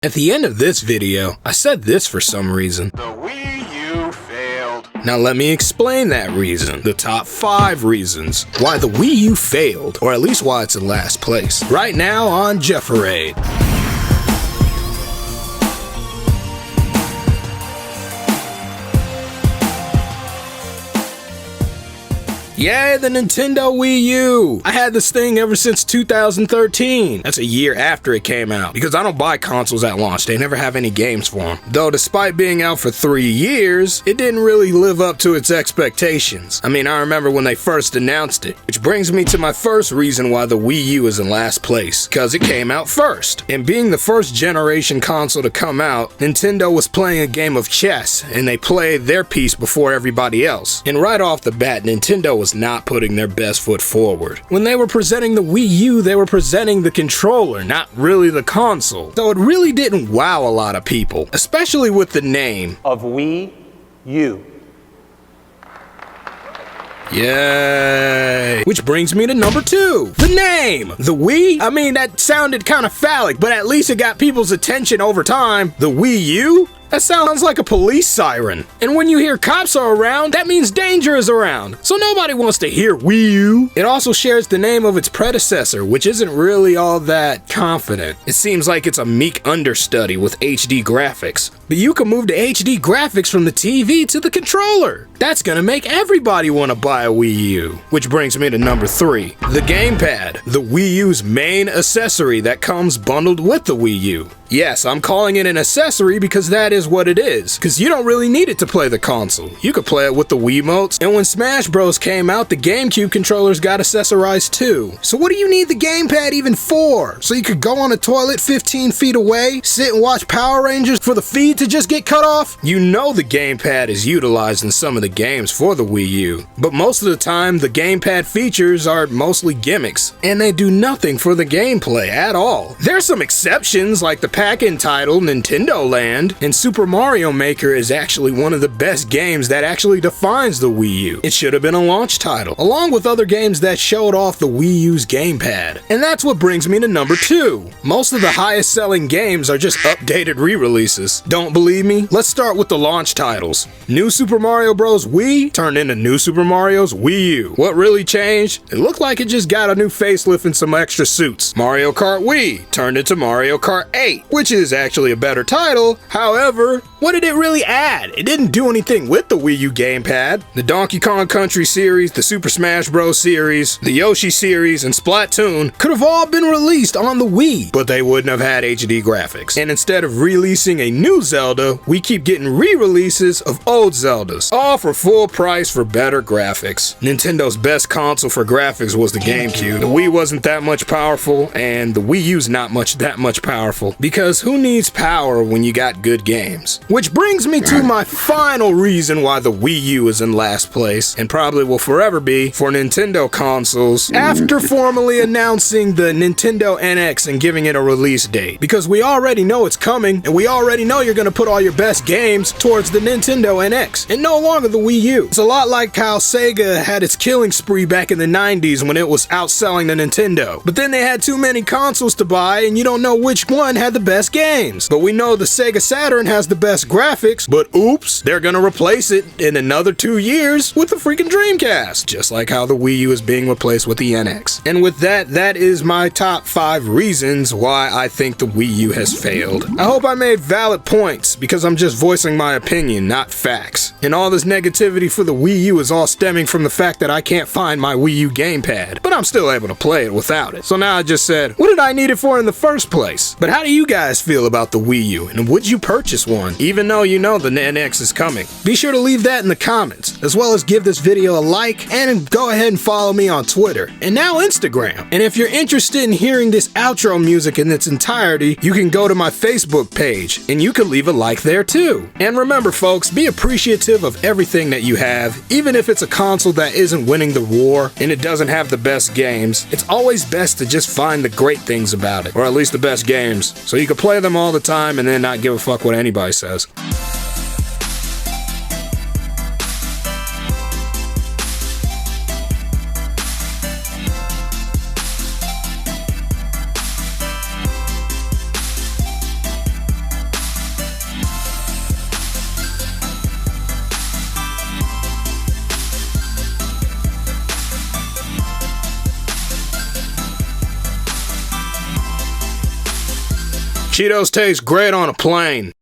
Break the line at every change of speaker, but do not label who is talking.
At the end of this video, I said this for some reason.
The Wii U failed.
Now let me explain that reason. The top 5 reasons why the Wii U failed, or at least why it's in last place. Right now on Juforade. Yay, the Nintendo Wii U! I had this thing ever since 2013. That's a year after it came out, because I don't buy consoles at launch. They never have any games for them. Though despite being out for 3 years, it didn't really live up to its expectations. I mean, I remember when they first announced it. Which brings me to my first reason why the Wii U is in last place. Because it came out first. And being the first generation console to come out, Nintendo was playing a game of chess, and they played their piece before everybody else. And right off the bat, Nintendo was not putting their best foot forward. When they were presenting the Wii U, they were presenting the controller, not really the console. So it really didn't wow a lot of people, especially with the name
of Wii U.
Yay! Which brings me to number 2. The name! The Wii? I mean, that sounded kind of phallic, but at least it got people's attention over time. The Wii U? That sounds like a police siren. And when you hear cops are around, that means danger is around. So nobody wants to hear Wii U. It also shares the name of its predecessor, which isn't really all that confident. It seems like it's a meek understudy with HD graphics. But you can move to HD graphics from the TV to the controller. That's gonna make everybody want to buy a Wii U. Which brings me to number 3. The gamepad. The Wii U's main accessory that comes bundled with the Wii U. Yes, I'm calling it an accessory because that is what it is. Because you don't really need it to play the console. You could play it with the Wiimotes. And when Smash Bros came out, the GameCube controllers got accessorized too. So what do you need the gamepad even for? So you could go on a toilet 15 feet away, sit and watch Power Rangers for the feed to just get cut off? You know the gamepad is utilized in some of the games for the Wii U. But most of the time, the gamepad features are mostly gimmicks. And they do nothing for the gameplay at all. There's some exceptions like the pack-in title Nintendo Land, and Super Mario Maker is actually one of the best games that actually defines the Wii U. It should have been a launch title, along with other games that showed off the Wii U's gamepad. And that's what brings me to number 2. Most of the highest selling games are just updated re-releases. Don't believe me? Let's start with the launch titles. New Super Mario Bros. Wii turned into New Super Mario's Wii U. What really changed? It looked like it just got a new facelift and some extra suits. Mario Kart Wii turned into Mario Kart 8. Which is actually a better title. However, what did it really add? It didn't do anything with the Wii U gamepad. The Donkey Kong Country series, the Super Smash Bros. Series, the Yoshi series, and Splatoon could have all been released on the Wii, but they wouldn't have had HD graphics. And instead of releasing a new Zelda, we keep getting re-releases of old Zeldas, all for full price for better graphics. Nintendo's best console for graphics was the GameCube. The Wii wasn't that much powerful, and the Wii U's not that much powerful, because who needs power when you got good games? Which brings me to my final reason why the Wii U is in last place, and probably will forever be, for Nintendo consoles, after formally announcing the Nintendo NX and giving it a release date. Because we already know it's coming, and we already know you're gonna put all your best games towards the Nintendo NX, and no longer the Wii U. It's a lot like how Sega had its killing spree back in the 90s when it was outselling the Nintendo. But then they had too many consoles to buy, and you don't know which one had the best games. But we know the Sega Saturn has the best graphics, but oops, they're gonna replace it in another 2 years with the freaking Dreamcast, just like how the Wii U is being replaced with the NX. And with that, that is my top 5 reasons why I think the Wii U has failed. I hope I made valid points, because I'm just voicing my opinion, not facts. And all this negativity for the Wii U is all stemming from the fact that I can't find my Wii U gamepad, but I'm still able to play it without it. So now I just said, what did I need it for in the first place? But how do you guys feel about the Wii U, and would you purchase one, even though you know the NX is coming? Be sure to leave that in the comments, as well as give this video a like, and go ahead and follow me on Twitter, and now Instagram. And if you're interested in hearing this outro music in its entirety, you can go to my Facebook page, and you can leave a like there too. And remember folks, be appreciative of everything that you have, even if it's a console that isn't winning the war, and it doesn't have the best games. It's always best to just find the great things about it, or at least the best games, so you can play them all the time and then not give a fuck what anybody says. Cheetos taste great on a plane.